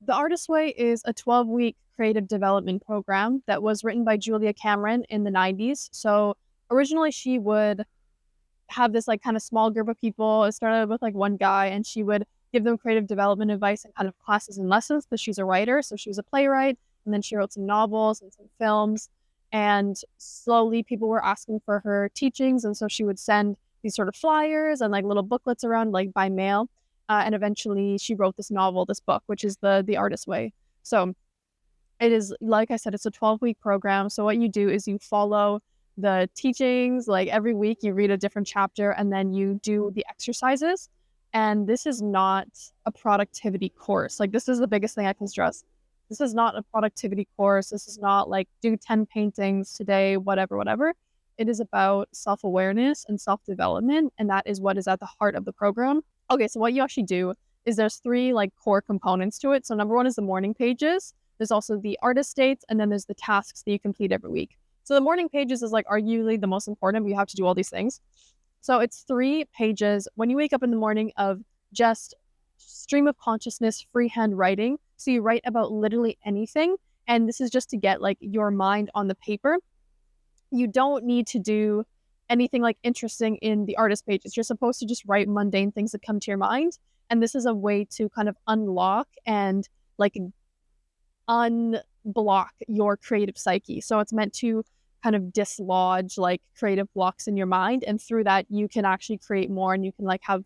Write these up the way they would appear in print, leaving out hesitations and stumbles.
The Artist Way is a 12-week creative development program that was written by Julia Cameron in the 90s. So originally she would have this like kind of small group of people. It started with like one guy, and she would give them creative development advice and kind of classes and lessons because she's a writer. So she was a playwright, and then she wrote some novels and some films. And slowly people were asking for her teachings. And so she would send these sort of flyers and like little booklets around like by mail. And eventually she wrote this novel, this book, which is the Artist Way. So it is, like I said, it's a 12-week program. So what you do is you follow the teachings, like every week you read a different chapter and then you do the exercises. And this is not a productivity course. Like, this is the biggest thing I can stress. This is not a productivity course. This is not like do 10 paintings today, whatever, whatever. It is about self-awareness and self-development. And that is what is at the heart of the program. Okay, so what you actually do is there's three like core components to it. So number one is the morning pages. There's also the artist states, and then there's the tasks that you complete every week. So the morning pages is like arguably the most important, but you have to do all these things. So it's 3 pages when you wake up in the morning of just stream of consciousness, freehand writing. So you write about literally anything. And this is just to get like your mind on the paper. You don't need to do anything like interesting in the artist pages. You're supposed to just write mundane things that come to your mind. And this is a way to kind of unlock and like unblock your creative psyche. So it's meant to kind of dislodge like creative blocks in your mind. And through that, you can actually create more and you can like have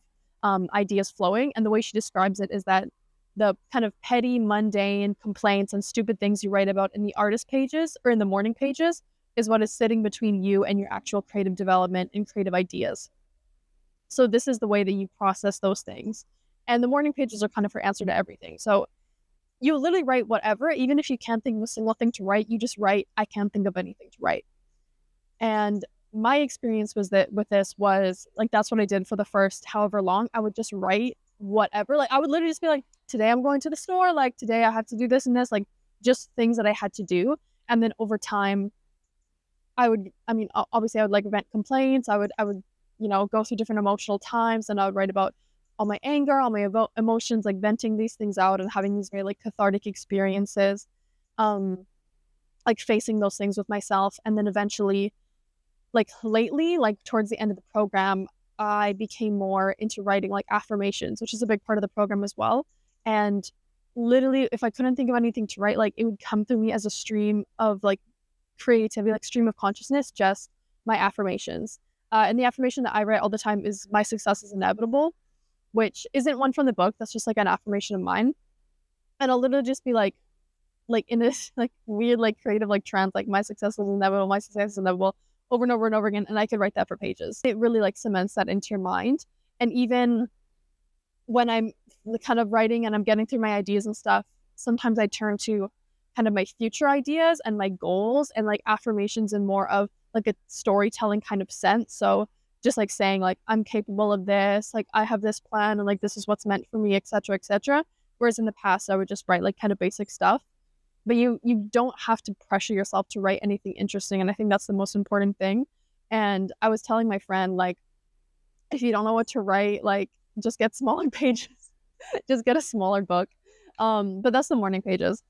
ideas flowing. And the way she describes it is that the kind of petty, mundane complaints and stupid things you write about in the artist pages or in the morning pages is what is sitting between you and your actual creative development and creative ideas. So this is the way that you process those things. And the morning pages are kind of her answer to everything. So you literally write whatever, even if you can't think of a single thing to write, you just write, I can't think of anything to write. And my experience was that with this was like, that's what I did for the first however long. I would just write whatever. Like, I would literally just be like, today I'm going to the store. Like, today I have to do this and this, like just things that I had to do. And then over time, obviously I would like vent complaints. I would, go through different emotional times, and I would write about all my anger, all my emotions, like venting these things out and having these very like cathartic experiences, um, like facing those things with myself. And then eventually, like lately, like towards the end of the program, I became more into writing like affirmations, which is a big part of the program as well. And literally, if I couldn't think of anything to write, like it would come through me as a stream of like creativity, like stream of consciousness, just my affirmations. And the affirmation that I write all the time is my success is inevitable, which isn't one from the book. That's just like an affirmation of mine. And I'll literally just be like in this like weird, like creative, like trance, like my success is inevitable, my success is inevitable over and over and over again. And I could write that for pages. It really like cements that into your mind. And even when I'm kind of writing and I'm getting through my ideas and stuff, sometimes I turn to kind of my future ideas and my goals and like affirmations in more of like a storytelling kind of sense. So just like saying like I'm capable of this, like I have this plan and like this is what's meant for me, etc., etc. Whereas in the past I would just write like kind of basic stuff. But you don't have to pressure yourself to write anything interesting, and I think that's the most important thing. And I was telling my friend like, if you don't know what to write, like just get smaller pages. Just get a smaller book. But that's the morning pages.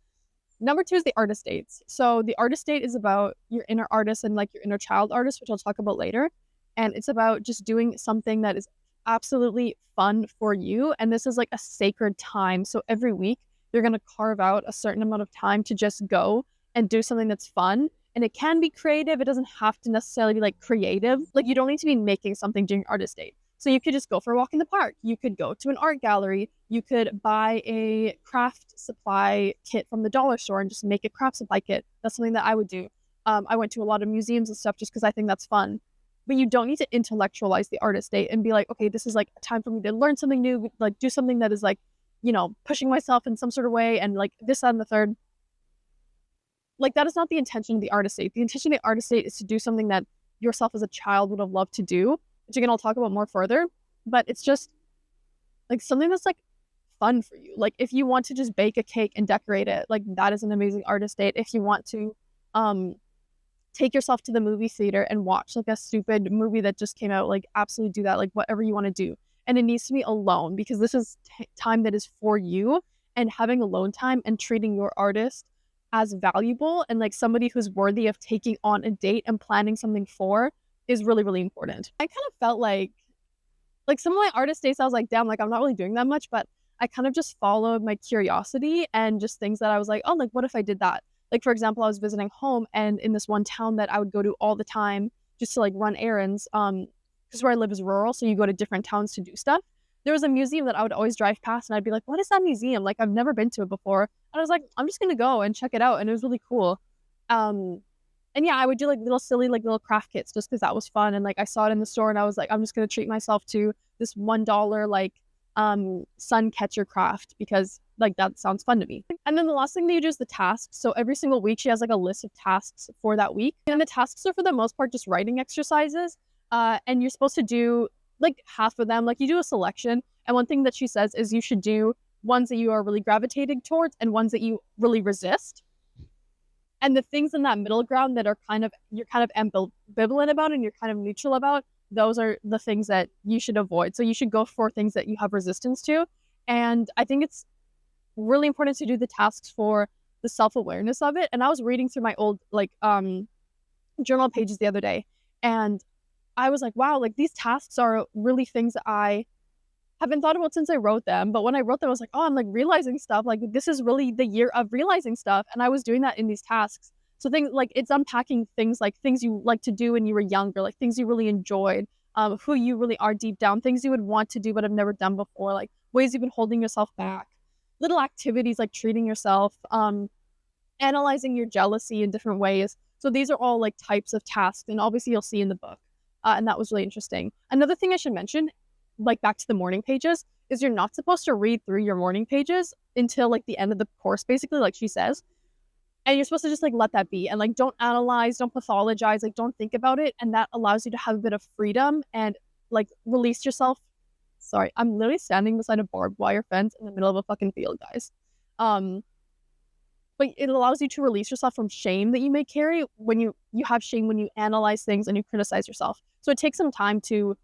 Number two is the artist dates. So the artist date is about your inner artist and like your inner child artist, which I'll talk about later. And it's about just doing something that is absolutely fun for you. And this is like a sacred time. So every week you're going to carve out a certain amount of time to just go and do something that's fun. And it can be creative. It doesn't have to necessarily be like creative. Like, you don't need to be making something during artist date. So you could just go for a walk in the park. You could go to an art gallery. You could buy a craft supply kit from the dollar store and just make a craft supply kit. That's something that I would do. I went to a lot of museums and stuff just because I think that's fun. But you don't need to intellectualize the artist date and be like, okay, this is like a time for me to learn something new, like do something that is like, pushing myself in some sort of way and like this, that, and the third. Like, that is not the intention of the artist date. The intention of the artist date is to do something that yourself as a child would have loved to do, which again, I'll talk about more further. But it's just like something that's like fun for you. Like, if you want to just bake a cake and decorate it, like that is an amazing artist date. If you want to take yourself to the movie theater and watch like a stupid movie that just came out, like absolutely do that, like whatever you want to do. And it needs to be alone because this is time that is for you. and having alone time and treating your artist as valuable and like somebody who's worthy of taking on a date and planning something for is really, really important. I kind of felt like some of my artist dates, I was like, damn, like I'm not really doing that much, but I kind of just followed my curiosity and just things that I was like, oh, like what if I did that? Like, for example, I was visiting home and in this one town that I would go to all the time just to like run errands. Because where I live is rural, so you go to different towns to do stuff. There was a museum that I would always drive past and I'd be like, what is that museum? Like I've never been to it before. And I was like, I'm just gonna go and check it out. And it was really cool. Um, and yeah, I would do like little silly, like little craft kits just because that was fun. And like I saw it in the store and I was like, I'm just gonna treat myself to this $1 like sun catcher craft because like that sounds fun to me. And then the last thing that you do is the tasks. So every single week she has like a list of tasks for that week. And the tasks are for the most part just writing exercises. And you're supposed to do like half of them. Like you do a selection. And one thing that she says is you should do ones that you are really gravitating towards and ones that you really resist. And the things in that middle ground that are kind of you're kind of ambivalent about and you're kind of neutral about, those are the things that you should avoid. So you should go for things that you have resistance to. And I think it's really important to do the tasks for the self-awareness of it. And I was reading through my old like journal pages the other day and I was like, wow, like these tasks are really things that I haven't thought about since I wrote them. But when I wrote them, I was like, oh, I'm like realizing stuff. Like this is really the year of realizing stuff. And I was doing that in these tasks. So things like it's unpacking things like things you like to do when you were younger, like things you really enjoyed, who you really are deep down, things you would want to do but have never done before, like ways you've been holding yourself back, little activities like treating yourself, analyzing your jealousy in different ways. So these are all like types of tasks, and obviously you'll see in the book. And that was really interesting. Another thing I should mention, like back to the morning pages, is you're not supposed to read through your morning pages until like the end of the course, basically, like she says. And you're supposed to just like let that be and like don't analyze, don't pathologize, like don't think about it. And that allows you to have a bit of freedom and like release yourself. Sorry, I'm literally standing beside a barbed wire fence in the middle of a fucking field, guys. But it allows you to release yourself from shame that you may carry when you have shame when you analyze things and you criticize yourself. So it takes some time to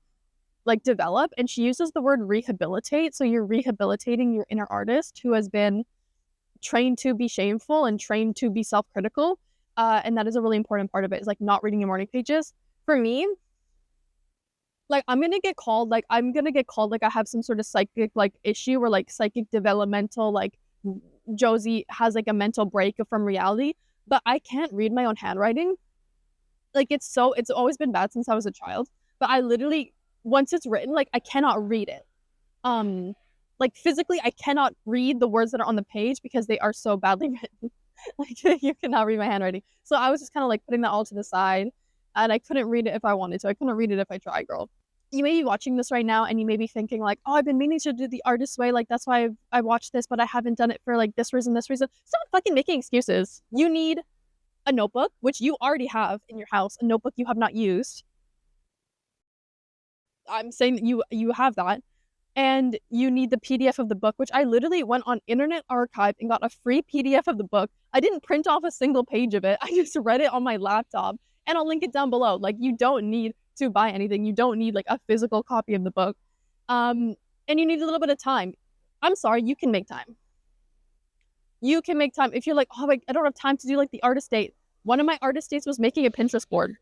like develop. And she uses the word rehabilitate. So you're rehabilitating your inner artist who has been trained to be shameful and trained to be self-critical. And that is a really important part of it, is like not reading your morning pages. For me, like I'm gonna get called like I have some sort of psychic like issue or like psychic developmental like Josie has like a mental break from reality, but I can't read my own handwriting. Like it's always been bad since I was a child, but I literally, once it's written, like I cannot read it. Like physically I cannot read the words that are on the page because they are so badly written. Like you cannot read my handwriting. So I was just kind of like putting that all to the side and I couldn't read it if I wanted to. I couldn't read it if I tried, girl. You may be watching this right now and you may be thinking like, oh, I've been meaning to do the artist way. Like that's why I watched this, but I haven't done it for like this reason, this reason. Stop fucking making excuses. You need a notebook, which you already have in your house, a notebook you have not used. I'm saying that you have that. And you need the PDF of the book, which I literally went on Internet Archive and got a free PDF of the book. I didn't print off a single page of it. I just read it on my laptop and I'll link it down below. Like you don't need to buy anything. You don't need like a physical copy of the book. And you need a little bit of time. I'm sorry, you can make time. You can make time. If you're like, oh, like, I don't have time to do like the artist date. One of my artist dates was making a Pinterest board.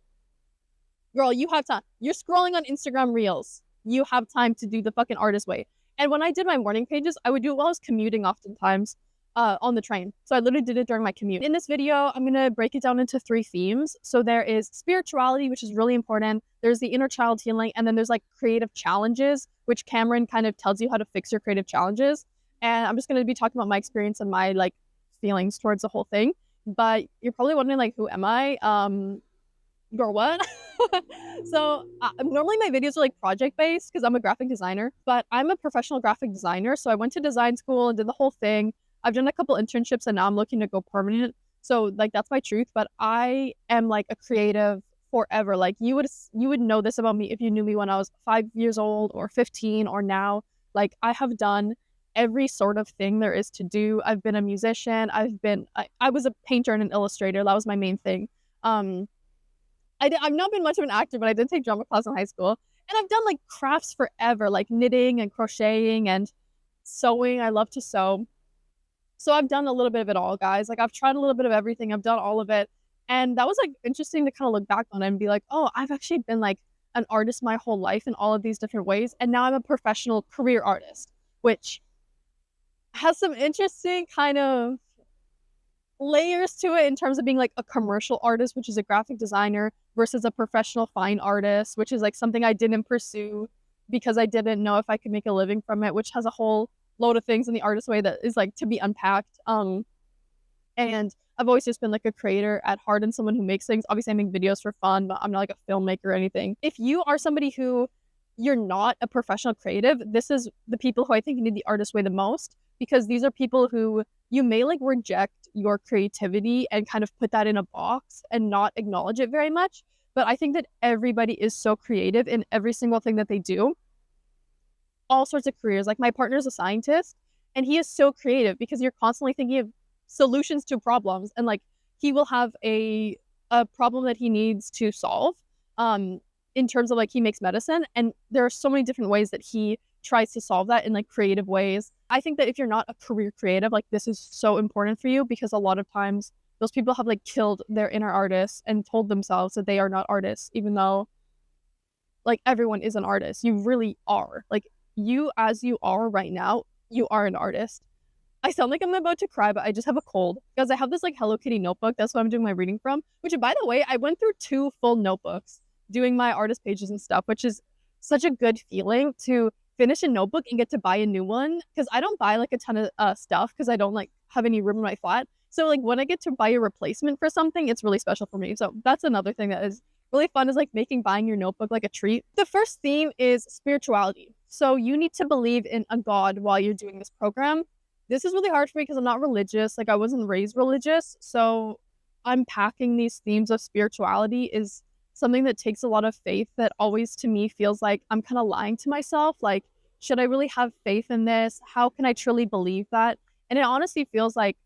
Girl, you have time. You're scrolling on Instagram Reels. You have time to do the fucking artist way. And when I did my morning pages, I would do it while I was commuting oftentimes on the train. So I literally did it during my commute. In this video, I'm going to break it down into 3 themes. So there is spirituality, which is really important. There's the inner child healing. And then there's like creative challenges, which Cameron kind of tells you how to fix your creative challenges. And I'm just going to be talking about my experience and my like feelings towards the whole thing. But you're probably wondering like, who am I? Girl, what? So normally my videos are like project based because I'm a graphic designer, but I'm a professional graphic designer. So I went to design school and did the whole thing. I've done a couple internships and now I'm looking to go permanent. So like that's my truth, but I am like a creative forever. Like you would know this about me if you knew me when I was 5 years old or 15 or now. Like I have done every sort of thing there is to do. I've been a musician. I was a painter and an illustrator. That was my main thing. I've not been much of an actor, but I did take drama class in high school. And I've done like crafts forever, like knitting and crocheting and sewing. I love to sew. So I've done a little bit of it all, guys. Like I've tried a little bit of everything. I've done all of it. And that was like interesting to kind of look back on it and be like, oh, I've actually been like an artist my whole life in all of these different ways. And now I'm a professional career artist, which has some interesting kind of layers to it in terms of being like a commercial artist, which is a graphic designer, versus a professional fine artist, which is like something I didn't pursue because I didn't know if I could make a living from it, which has a whole load of things in the artist way that is like to be unpacked. And I've always just been like a creator at heart and someone who makes things. Obviously, I make videos for fun, but I'm not like a filmmaker or anything. If you are somebody who you're not a professional creative, this is the people who I think need the artist way the most, because these are people who you may like reject your creativity and kind of put that in a box and not acknowledge it very much. But I think that everybody is so creative in every single thing that they do, all sorts of careers. Like my partner is a scientist and he is so creative because you're constantly thinking of solutions to problems, and like he will have a problem that he needs to solve in terms of like he makes medicine, and there are so many different ways that he tries to solve that in like creative ways. I think that if you're not a career creative, like this is so important for you, because a lot of times those people have like killed their inner artists and told themselves that they are not artists, even though like everyone is an artist. You really are. Like you as you are right now, you are an artist. I sound like I'm about to cry, but I just have a cold because I have this like Hello Kitty notebook. That's what I'm doing my reading from, which by the way, I went through 2 full notebooks doing my artist pages and stuff, which is such a good feeling to finish a notebook and get to buy a new one, because I don't buy like a ton of stuff because I don't like have any room in my flat. So like when I get to buy a replacement for something, it's really special for me. So that's another thing that is really fun, is like making buying your notebook like a treat. The first theme is spirituality. So you need to believe in a God while you're doing this program. This is really hard for me because I'm not religious. Like I wasn't raised religious. So unpacking these themes of spirituality is something that takes a lot of faith, that always to me feels like I'm kind of lying to myself. Like, should I really have faith in this? How can I truly believe that? And it honestly feels like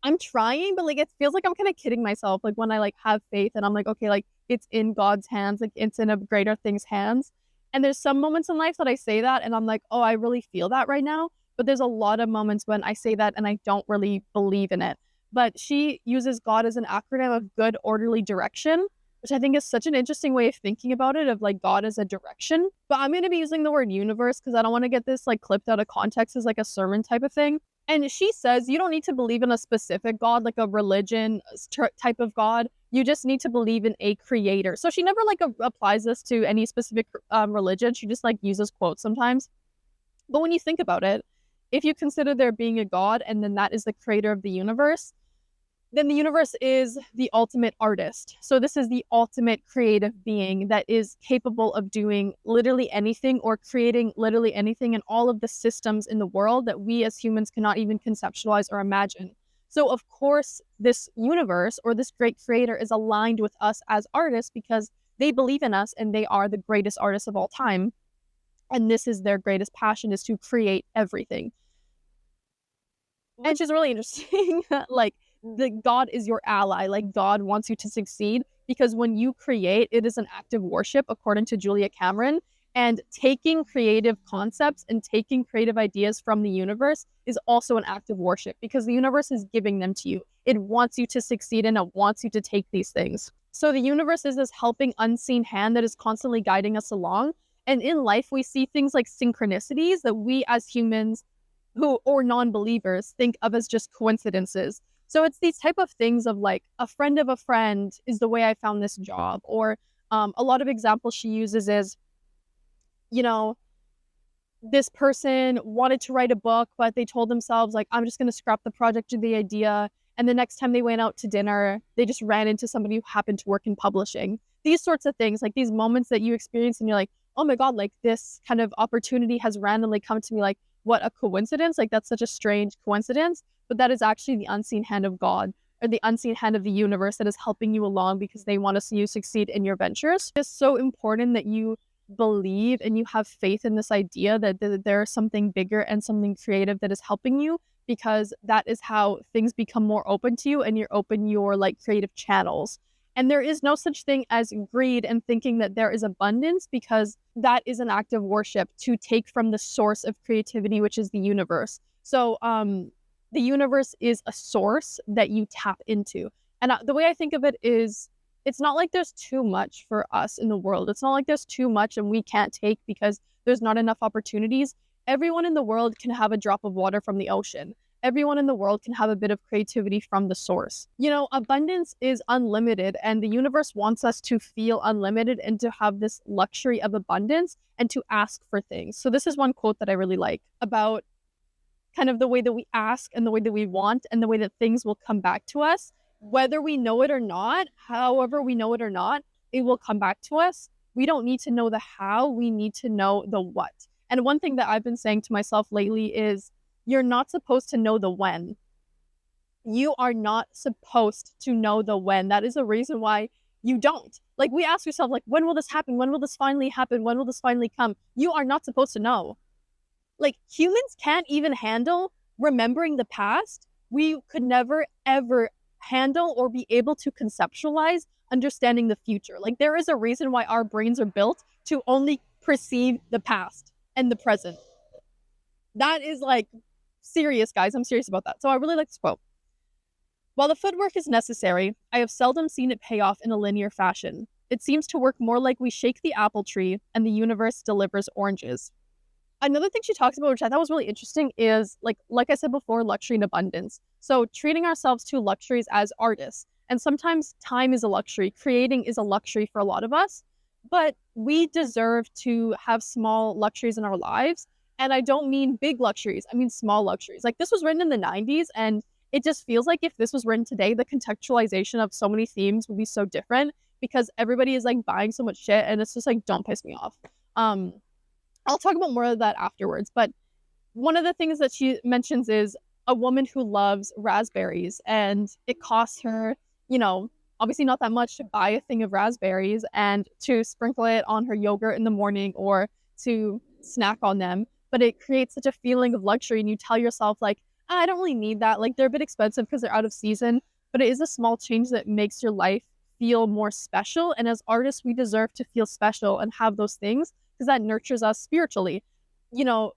I'm trying, but like it feels like I'm kind of kidding myself. Like when I like have faith and I'm like, okay, like it's in God's hands, like it's in a greater thing's hands. And there's some moments in life that I say that and I'm like, oh, I really feel that right now. But there's a lot of moments when I say that and I don't really believe in it. But she uses God as an acronym of good, orderly direction, which I think is such an interesting way of thinking about it, of like God as a direction. But I'm going to be using the word universe because I don't want to get this like clipped out of context as like a sermon type of thing. And she says you don't need to believe in a specific God, like a religion type of God. You just need to believe in a creator. So she never like applies this to any specific religion. She just like uses quotes sometimes. But when you think about it, if you consider there being a God and then that is the creator of the universe, then the universe is the ultimate artist. So this is the ultimate creative being that is capable of doing literally anything or creating literally anything in all of the systems in the world that we as humans cannot even conceptualize or imagine. So of course, this universe or this great creator is aligned with us as artists because they believe in us and they are the greatest artists of all time. And this is their greatest passion, is to create everything. And she's really interesting. Like, the God is your ally. Like God wants you to succeed, because when you create, it is an act of worship, according to Julia Cameron. And taking creative concepts and taking creative ideas from the universe is also an act of worship, because the universe is giving them to you. It wants you to succeed and it wants you to take these things. So the universe is this helping unseen hand that is constantly guiding us along. And in life, we see things like synchronicities that we as humans who or non-believers think of as just coincidences. So it's these type of things of like a friend of a friend is the way I found this job. Or a lot of examples she uses is, you know, this person wanted to write a book, but they told themselves like, I'm just going to scrap the project or the idea. And the next time they went out to dinner, they just ran into somebody who happened to work in publishing. These sorts of things, like these moments that you experience and you're like, oh my God, like this kind of opportunity has randomly come to me. Like, what a coincidence. Like that's such a strange coincidence. But that is actually the unseen hand of God, or the unseen hand of the universe that is helping you along because they want to see you succeed in your ventures. It's so important that you believe and you have faith in this idea that there is something bigger and something creative that is helping you, because that is how things become more open to you and you're open your like creative channels. And there is no such thing as greed and thinking that there is abundance, because that is an act of worship to take from the source of creativity, which is the universe. So the universe is a source that you tap into. And the way I think of it is, it's not like there's too much for us in the world. It's not like there's too much and we can't take because there's not enough opportunities. Everyone in the world can have a drop of water from the ocean. Everyone in the world can have a bit of creativity from the source. Abundance is unlimited, and the universe wants us to feel unlimited and to have this luxury of abundance and to ask for things. So this is one quote that I really like about kind of the way that we ask and the way that we want and the way that things will come back to us, whether we know it or not. However we know it or not, it will come back to us. We don't need to know the how, we need to know the what. And one thing that I've been saying to myself lately is, you're not supposed to know the when. You are not supposed to know the when. That is a reason why you don't. Like, we ask yourself, like, when will this happen? When will this finally happen? When will this finally come? You are not supposed to know. Like, humans can't even handle remembering the past. We could never, ever handle or be able to conceptualize understanding the future. Like, there is a reason why our brains are built to only perceive the past and the present. That is like serious, guys. I'm serious about that. So I really like this quote. While the footwork is necessary, I have seldom seen it pay off in a linear fashion. It seems to work more like we shake the apple tree and the universe delivers oranges. Another thing she talks about, which I thought was really interesting, is like I said before, luxury and abundance. So treating ourselves to luxuries as artists. And sometimes time is a luxury. Creating is a luxury for a lot of us. But we deserve to have small luxuries in our lives. And I don't mean big luxuries. I mean small luxuries. Like, this was written in the 90s, and it just feels like if this was written today, the contextualization of so many themes would be so different because everybody is like buying so much shit, and it's just like, don't piss me off. I'll talk about more of that afterwards, but one of the things that she mentions is a woman who loves raspberries, and it costs her, obviously not that much to buy a thing of raspberries and to sprinkle it on her yogurt in the morning or to snack on them. But it creates such a feeling of luxury, and you tell yourself, like, I don't really need that. Like, they're a bit expensive because they're out of season, but it is a small change that makes your life feel more special. And as artists, we deserve to feel special and have those things because that nurtures us spiritually.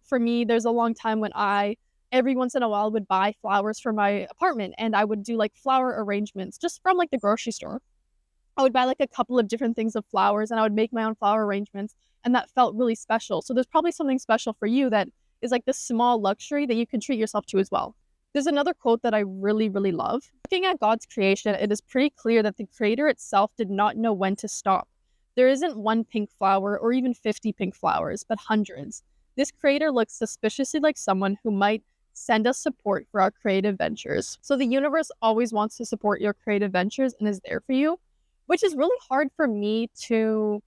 For me, there's a long time when I, every once in a while, would buy flowers for my apartment, and I would do like flower arrangements just from like the grocery store. I would buy like a couple of different things of flowers, and I would make my own flower arrangements, and that felt really special. So there's probably something special for you that is like this small luxury that you can treat yourself to as well. There's another quote that I really, really love. Looking at God's creation, it is pretty clear that the creator itself did not know when to stop. There isn't one pink flower or even 50 pink flowers, but hundreds. This creator looks suspiciously like someone who might send us support for our creative ventures. So the universe always wants to support your creative ventures and is there for you, which is really hard for me to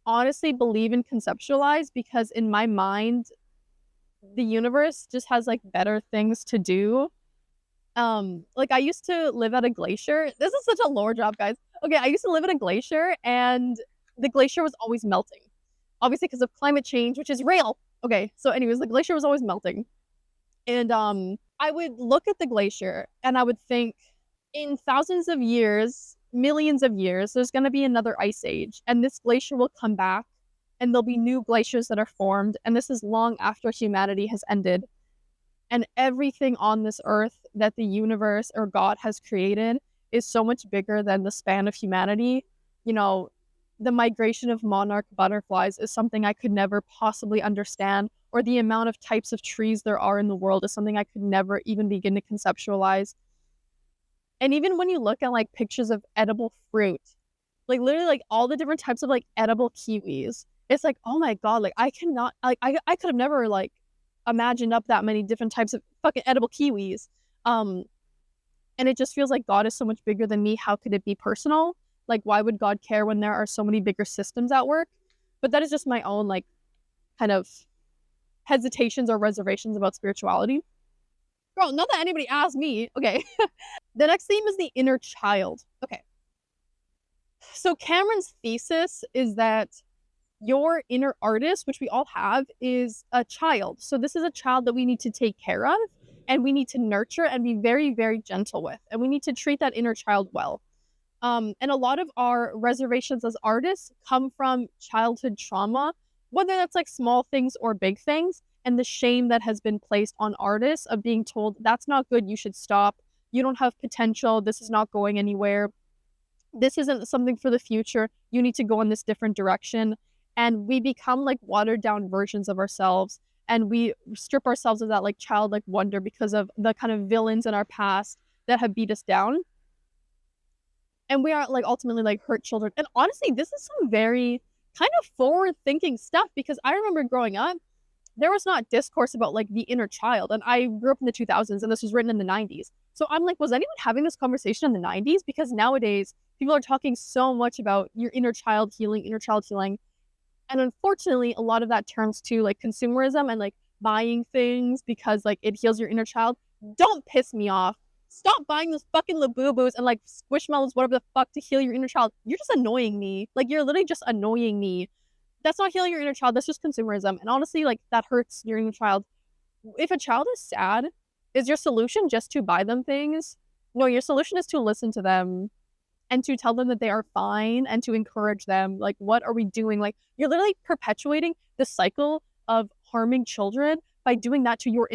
honestly believe and conceptualize, because in my mind, the universe just has like better things to do. Like, I used to live at a glacier. This is such a lore drop, guys. Okay, I used to live at a glacier, and the glacier was always melting. Obviously because of climate change, which is real. Okay, so anyways, the glacier was always melting. And I would look at the glacier and I would think, in thousands of years, millions of years, there's going to be another ice age, and this glacier will come back, and there'll be new glaciers that are formed, and this is long after humanity has ended. And everything on this earth that the universe or God has created is so much bigger than the span of humanity. The migration of monarch butterflies is something I could never possibly understand, or the amount of types of trees there are in the world is something I could never even begin to conceptualize. And even when you look at like pictures of edible fruit, like literally like all the different types of like edible kiwis, it's like, oh my God, like I cannot, like I could have never like imagined up that many different types of fucking edible kiwis. And it just feels like God is so much bigger than me. How could it be personal? Like, why would God care when there are so many bigger systems at work? But that is just my own like kind of hesitations or reservations about spirituality. Girl, not that anybody asked me. Okay. The next theme is the inner child. Okay. So Cameron's thesis is that your inner artist, which we all have, is a child. So this is a child that we need to take care of, and we need to nurture and be very, very gentle with. And we need to treat that inner child well. And a lot of our reservations as artists come from childhood trauma, whether that's like small things or big things. and the shame that has been placed on artists of being told, "That's not good, you should stop. You don't have potential, this is not going anywhere. This isn't something for the future. You need to go in this different direction." And we become like watered down versions of ourselves. And we strip ourselves of that like childlike wonder because of the kind of villains in our past that have beat us down. And we are like ultimately like hurt children. And honestly, this is some very kind of forward thinking stuff because I remember growing up, there was not discourse about like the inner child. And I grew up in the 2000s and this was written in the 90s. So I'm like, was anyone having this conversation in the 90s? Because nowadays people are talking so much about your inner child healing, inner child healing. And unfortunately, a lot of that turns to like consumerism and like buying things because like it heals your inner child. Don't piss me off. Stop buying those fucking Labubus and like Squishmallows, whatever the fuck, to heal your inner child. You're just annoying me. Like, you're literally just annoying me. That's not healing your inner child. That's just consumerism. And honestly, like, that hurts your inner child. If a child is sad, is your solution just to buy them things? No, your solution is to listen to them and to tell them that they are fine and to encourage them. Like, what are we doing? Like, you're literally perpetuating the cycle of harming children by doing that to your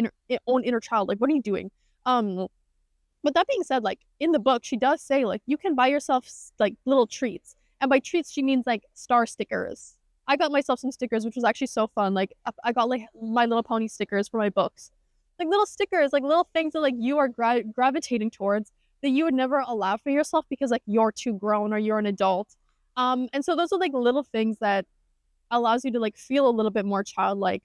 own inner child. Like, what are you doing? But that being said, like in the book, she does say like you can buy yourself like little treats, and by treats she means like star stickers. I got myself some stickers, which was actually so fun. Like I got like My Little Pony stickers for my books, like little stickers, like little things that like you are gravitating towards that you would never allow for yourself because like you're too grown or you're an adult. And so those are like little things that allows you to like feel a little bit more childlike.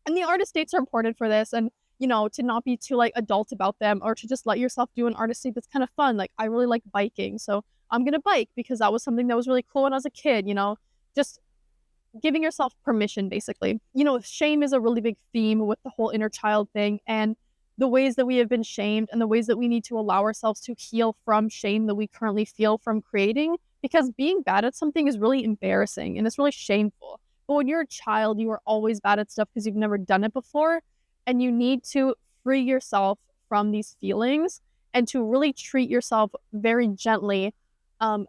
And the artist dates are important for this, and to not be too like adult about them, or to just let yourself do an artist date that's kind of fun. Like, I really like biking, so I'm gonna bike because that was something that was really cool when I was a kid. Just giving yourself permission, basically. Shame is a really big theme with the whole inner child thing, and the ways that we have been shamed and the ways that we need to allow ourselves to heal from shame that we currently feel from creating, because being bad at something is really embarrassing and it's really shameful. But when you're a child, you are always bad at stuff because you've never done it before, and you need to free yourself from these feelings and to really treat yourself very gently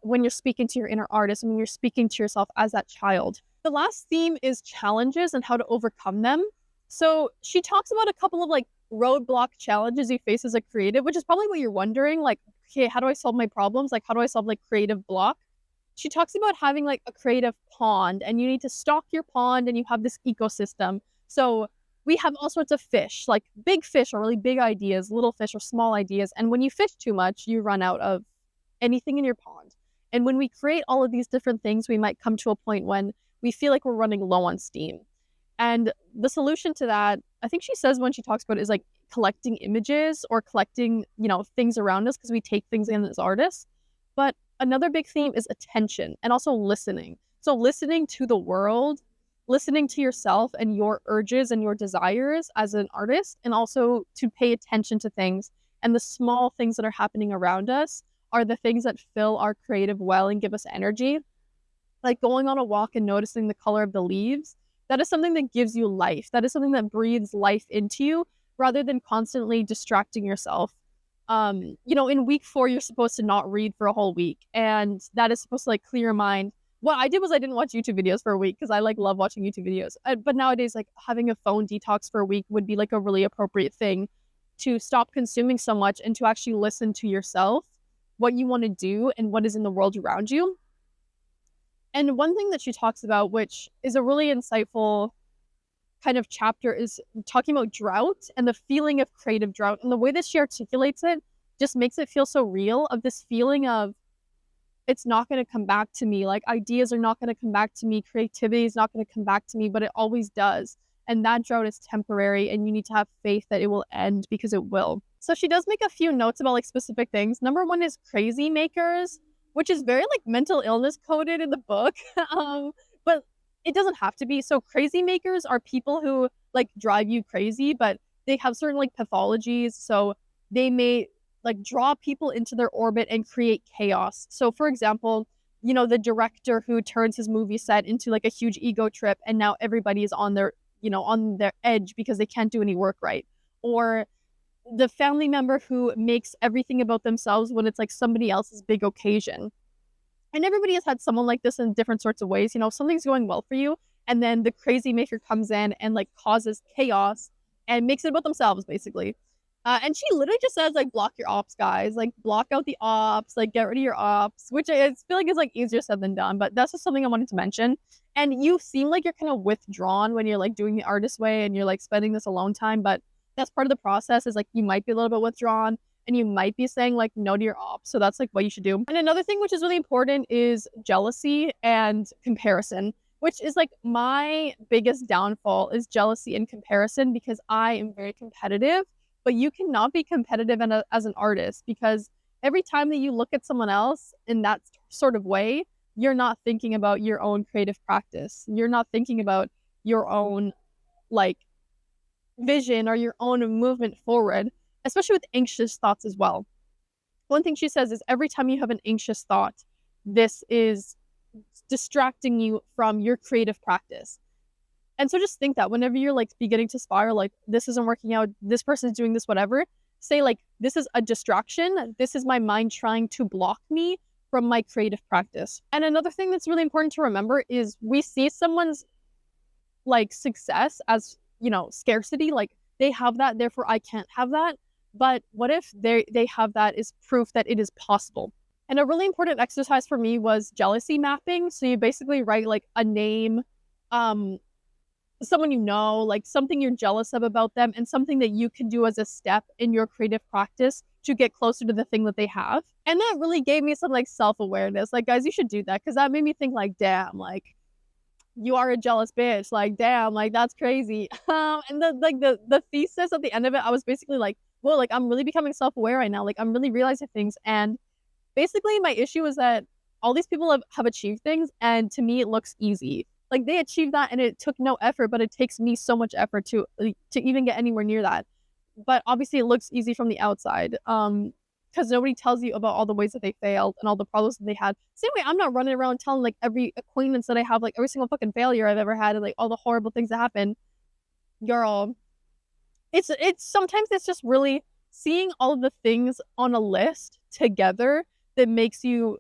when you're speaking to your inner artist and when you're speaking to yourself as that child. The last theme is challenges and how to overcome them. So she talks about a couple of like roadblock challenges you face as a creative, which is probably what you're wondering. Like, okay, how do I solve my problems? Like, how do I solve like creative block? She talks about having like a creative pond, and you need to stock your pond and you have this ecosystem. So we have all sorts of fish, like big fish or really big ideas, little fish or small ideas. And when you fish too much, you run out of anything in your pond. And when we create all of these different things, we might come to a point when we feel like we're running low on steam. And the solution to that, I think she says when she talks about it, is like collecting images or collecting, things around us, because we take things in as artists. But another big theme is attention and also listening. So listening to the world, listening to yourself and your urges and your desires as an artist, and also to pay attention to things. And the small things that are happening around us are the things that fill our creative well and give us energy. Like going on a walk and noticing the color of the leaves, that is something that gives you life. That is something that breathes life into you rather than constantly distracting yourself. In week 4, you're supposed to not read for a whole week, and that is supposed to like clear your mind. What I did was I didn't watch YouTube videos for a week because I like love watching YouTube videos. But nowadays, like having a phone detox for a week would be like a really appropriate thing to stop consuming so much and to actually listen to yourself, what you want to do and what is in the world around you. And one thing that she talks about, which is a really insightful kind of chapter, is talking about drought and the feeling of creative drought. And the way that she articulates it just makes it feel so real, of this feeling of it's not going to come back to me. Like, ideas are not going to come back to me. Creativity is not going to come back to me, but it always does. And that drought is temporary, and you need to have faith that it will end, because it will. So she does make a few notes about like specific things. Number 1 is crazy makers, which is very like mental illness coded in the book. But it doesn't have to be. So crazy makers are people who like drive you crazy, but they have certain like pathologies. So they may like draw people into their orbit and create chaos. So for example, the director who turns his movie set into like a huge ego trip, and now everybody is on their edge because they can't do any work right. Or the family member who makes everything about themselves when it's like somebody else's big occasion. And everybody has had someone like this in different sorts of ways. If something's going well for you, and then the crazy maker comes in and like causes chaos and makes it about themselves basically. And she literally just says like block your ops, guys, like block out the ops, like get rid of your ops, which I feel like is like easier said than done, but that's just something I wanted to mention. And you seem like you're kind of withdrawn when you're like doing the artist way and you're like spending this alone time, but that's part of the process is like you might be a little bit withdrawn and you might be saying like no to your ops. So that's like what you should do. And another thing which is really important is jealousy and comparison, which is like my biggest downfall is jealousy and comparison because I am very competitive, but you cannot be competitive as an artist because every time that you look at someone else in that sort of way, you're not thinking about your own creative practice. You're not thinking about your own like vision or your own movement forward, especially with anxious thoughts as well. One thing she says is every time you have an anxious thought, this is distracting you from your creative practice. And so just think that whenever you're like beginning to spiral, like this isn't working out, this person's doing this, whatever, say like, this is a distraction. This is my mind trying to block me from my creative practice. And another thing that's really important to remember is we see someone's like success as, you know, scarcity, like they have that, therefore I can't have that. But what if they have that is proof that it is possible? And a really important exercise for me was jealousy mapping. So you basically write like a name, someone you know, like something you're jealous of about them, and something that you can do as a step in your creative practice to get closer to the thing that they have. And that really gave me some like self-awareness. Like, guys, you should do that because that made me think like, damn, like you are a jealous bitch. Like, damn, like that's crazy. And the thesis at the end of it, I was basically like, whoa, like I'm really becoming self-aware right now. Like I'm really realizing things. And basically my issue is that all these people have achieved things, and to me it looks easy. Like they achieved that and it took no effort, but it takes me so much effort to even get anywhere near that. But obviously it looks easy from the outside. Because nobody tells you about all the ways that they failed and all the problems that they had. Same way I'm not running around telling like every acquaintance that I have, like every single fucking failure I've ever had and like all the horrible things that happen. Girl, it's sometimes it's just really seeing all of the things on a list together that makes you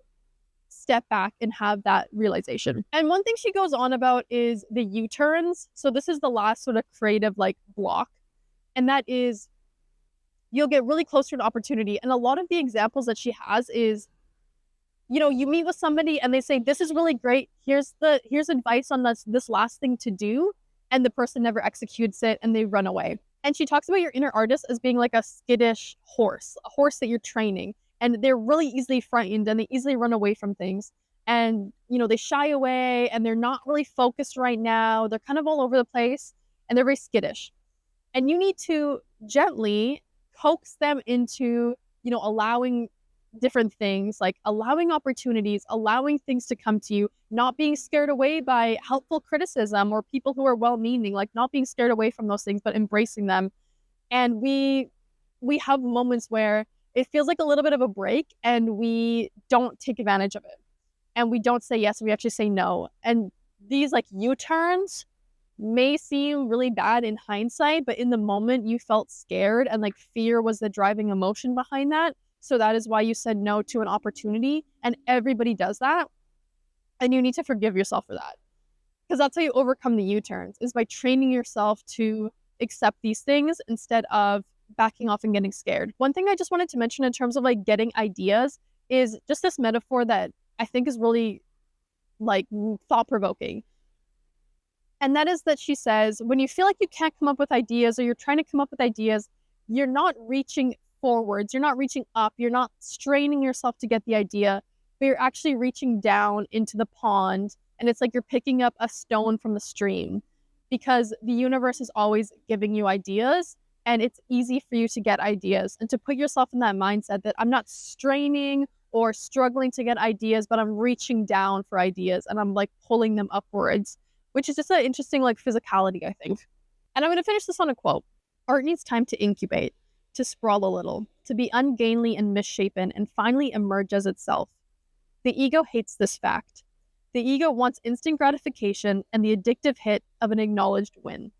step back and have that realization. And one thing she goes on about is the U-turns. So this is the last sort of creative like block. And that is you'll get really close to an opportunity. And a lot of the examples that she has is, you know, you meet with somebody and they say, this is really great. Here's advice on this last thing to do. And the person never executes it and they run away. And she talks about your inner artist as being like a skittish horse, a horse that you're training. And they're really easily frightened and they easily run away from things. And, you know, they shy away and they're not really focused right now. They're kind of all over the place and they're very skittish. And you need to gently coax them into, you know, allowing different things, like allowing opportunities, allowing things to come to you, not being scared away by helpful criticism or people who are well-meaning, like not being scared away from those things, but embracing them. And we have moments where it feels like a little bit of a break and we don't take advantage of it. And we don't say yes, we actually say no. And these like U-turns may seem really bad in hindsight, but in the moment you felt scared and like fear was the driving emotion behind that. So that is why you said no to an opportunity, and everybody does that. And you need to forgive yourself for that. Because that's how you overcome the U-turns, is by training yourself to accept these things instead of backing off and getting scared. One thing I just wanted to mention in terms of like getting ideas is just this metaphor that I think is really like thought-provoking. And that is that she says, when you feel like you can't come up with ideas or you're trying to come up with ideas, you're not reaching forwards, you're not reaching up, you're not straining yourself to get the idea, but you're actually reaching down into the pond. And it's like you're picking up a stone from the stream, because the universe is always giving you ideas and it's easy for you to get ideas and to put yourself in that mindset that I'm not straining or struggling to get ideas, but I'm reaching down for ideas and I'm like pulling them upwards, which is just an interesting like physicality, I think. And I'm going to finish this on a quote. Art needs time to incubate, to sprawl a little, to be ungainly and misshapen, and finally emerge as itself. The ego hates this fact. The ego wants instant gratification and the addictive hit of an acknowledged win.